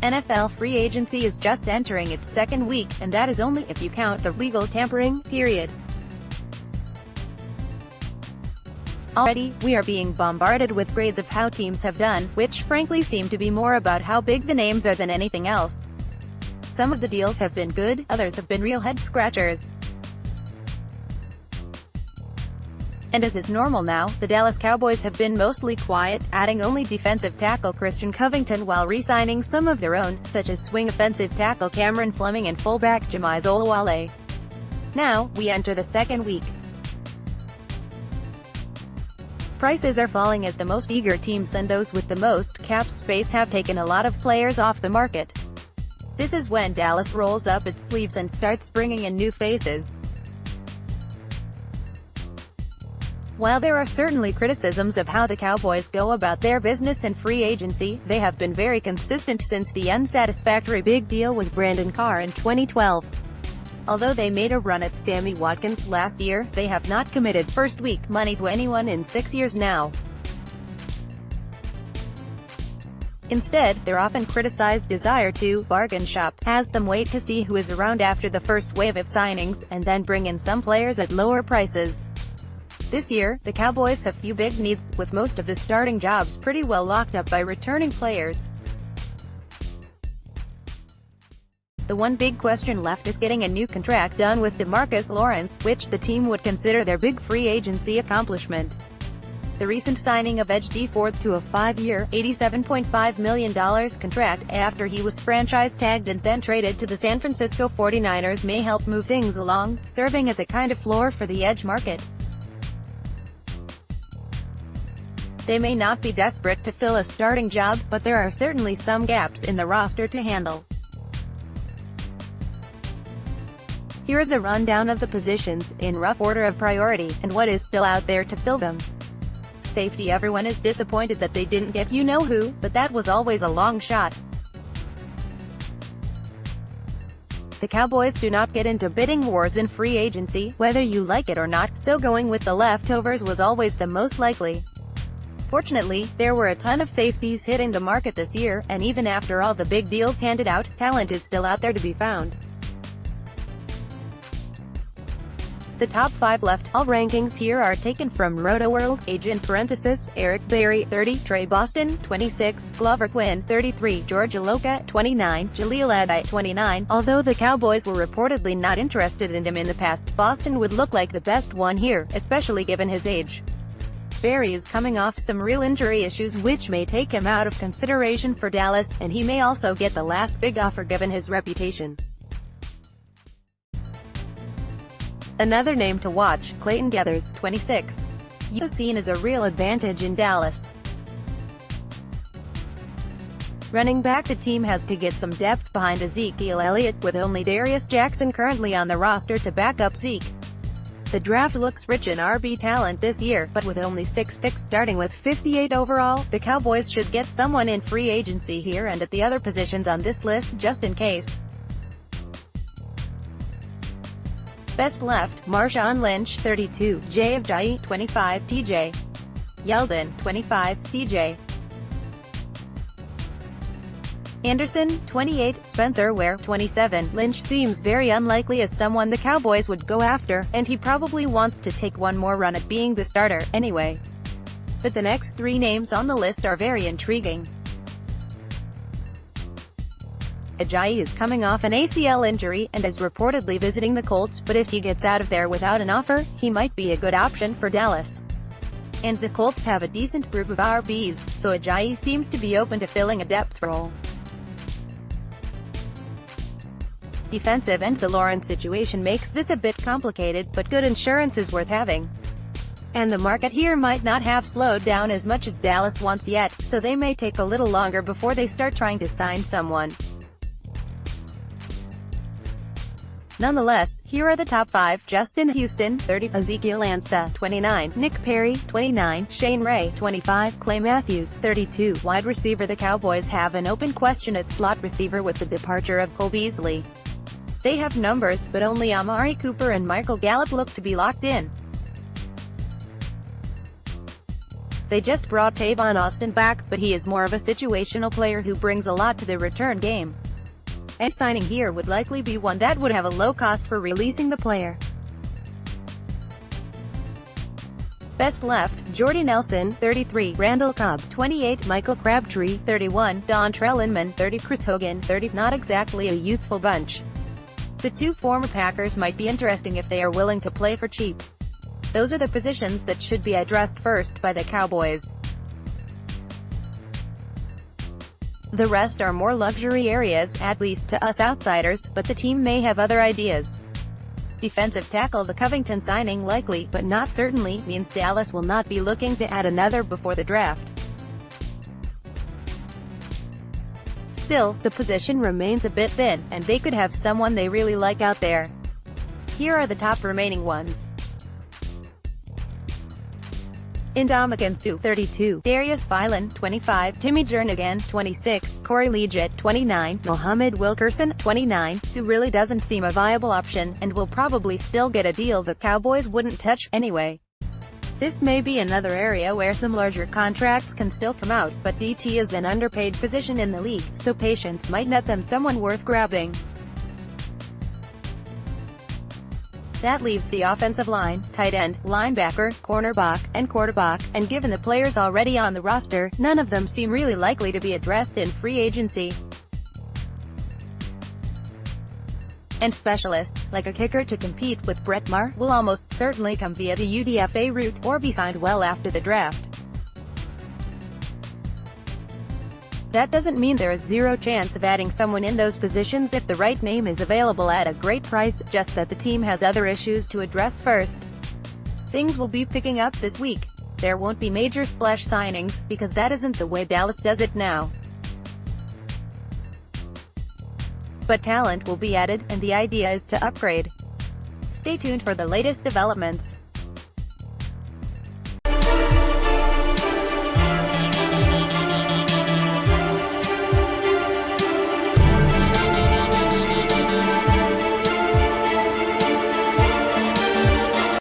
NFL free agency is just entering its second week, and that is only if you count the legal tampering period. Already, we are being bombarded with grades of how teams have done, which frankly seem to be more about how big the names are than anything else. Some of the deals have been good, others have been real head-scratchers. And as is normal now, the Dallas Cowboys have been mostly quiet, adding only defensive tackle Christian Covington while re-signing some of their own, such as swing offensive tackle Cameron Fleming and fullback Jamize Olawale. Now, we enter the second week. Prices are falling as the most eager teams and those with the most cap space have taken a lot of players off the market. This is when Dallas rolls up its sleeves and starts bringing in new faces. While there are certainly criticisms of how the Cowboys go about their business in free agency, they have been very consistent since the unsatisfactory big deal with Brandon Carr in 2012. Although they made a run at Sammy Watkins last year, they have not committed first-week money to anyone in 6 years now. Instead, their often criticized desire to bargain shop has them wait to see who is around after the first wave of signings, and then bring in some players at lower prices. This year, the Cowboys have few big needs, with most of the starting jobs pretty well locked up by returning players. The one big question left is getting a new contract done with DeMarcus Lawrence, which the team would consider their big free agency accomplishment. The recent signing of Edge D4 to a 5-year, $87.5 million contract, after he was franchise tagged and then traded to the San Francisco 49ers, may help move things along, serving as a kind of floor for the edge market. They may not be desperate to fill a starting job, but there are certainly some gaps in the roster to handle. Here is a rundown of the positions, in rough order of priority, and what is still out there to fill them. Safety. Everyone is disappointed that they didn't get you-know-who, but that was always a long shot. The Cowboys do not get into bidding wars in free agency, whether you like it or not, so going with the leftovers was always the most likely. Fortunately, there were a ton of safeties hitting the market this year, and even after all the big deals handed out, talent is still out there to be found. The top 5 left, all rankings here are taken from RotoWorld, agent parenthesis, Eric Berry, 30, Trey Boston, 26, Glover Quinn, 33, George Iloka, 29, Jaleel Adai, 29. Although the Cowboys were reportedly not interested in him in the past, Boston would look like the best one here, especially given his age. Berry is coming off some real injury issues which may take him out of consideration for Dallas, and he may also get the last big offer given his reputation. Another name to watch, Clayton Geathers, 26. You've seen as a real advantage in Dallas. Running back. The team has to get some depth behind Ezekiel Elliott, with only Darius Jackson currently on the roster to back up Zeke. The draft looks rich in RB talent this year, but with only 6 picks starting with 58 overall, the Cowboys should get someone in free agency here and at the other positions on this list just in case. Best left, Marshawn Lynch, 32, Jay Ajayi, 25, TJ Yeldon, 25, CJ Anderson, 28, Spencer Ware, 27. Lynch seems very unlikely as someone the Cowboys would go after, and he probably wants to take one more run at being the starter, anyway. But the next 3 names on the list are very intriguing. Ajayi is coming off an ACL injury, and is reportedly visiting the Colts, but if he gets out of there without an offer, he might be a good option for Dallas. And the Colts have a decent group of RBs, so Ajayi seems to be open to filling a depth role. Defensive end. The Lawrence situation makes this a bit complicated, but good insurance is worth having. And the market here might not have slowed down as much as Dallas wants yet, so they may take a little longer before they start trying to sign someone. Nonetheless, here are the top 5. Justin Houston, 30, Ezekiel Ansah, 29, Nick Perry, 29, Shane Ray, 25, Clay Matthews, 32. Wide receiver. The Cowboys have an open question at slot receiver with the departure of Cole Beasley. They have numbers, but only Amari Cooper and Michael Gallup look to be locked in. They just brought Tavon Austin back, but he is more of a situational player who brings a lot to the return game. A signing here would likely be one that would have a low cost for releasing the player. Best left: Jordy Nelson, 33, Randall Cobb, 28, Michael Crabtree, 31, Dontrell Inman, 30, Chris Hogan, 30. Not exactly a youthful bunch. The two former Packers might be interesting if they are willing to play for cheap. Those are the positions that should be addressed first by the Cowboys. The rest are more luxury areas, at least to us outsiders, but the team may have other ideas. Defensive tackle: the Covington signing likely, but not certainly, means Dallas will not be looking to add another before the draft. Still, the position remains a bit thin, and they could have someone they really like out there. Here are the top remaining ones. Ndamukong Suh, 32, Darius Philon, 25, Timmy Jernigan, 26, Corey Liuget, 29, Mohammed Wilkerson, 29. Suh really doesn't seem a viable option, and will probably still get a deal the Cowboys wouldn't touch anyway. This may be another area where some larger contracts can still come out, but DT is an underpaid position in the league, so patience might net them someone worth grabbing. That leaves the offensive line, tight end, linebacker, cornerback, and quarterback, and given the players already on the roster, none of them seem really likely to be addressed in free agency. And specialists, like a kicker to compete with Brett Maher, will almost certainly come via the UDFA route, or be signed well after the draft. That doesn't mean there is zero chance of adding someone in those positions if the right name is available at a great price, just that the team has other issues to address first. Things will be picking up this week. There won't be major splash signings, because that isn't the way Dallas does it now. But talent will be added, and the idea is to upgrade. Stay tuned for the latest developments.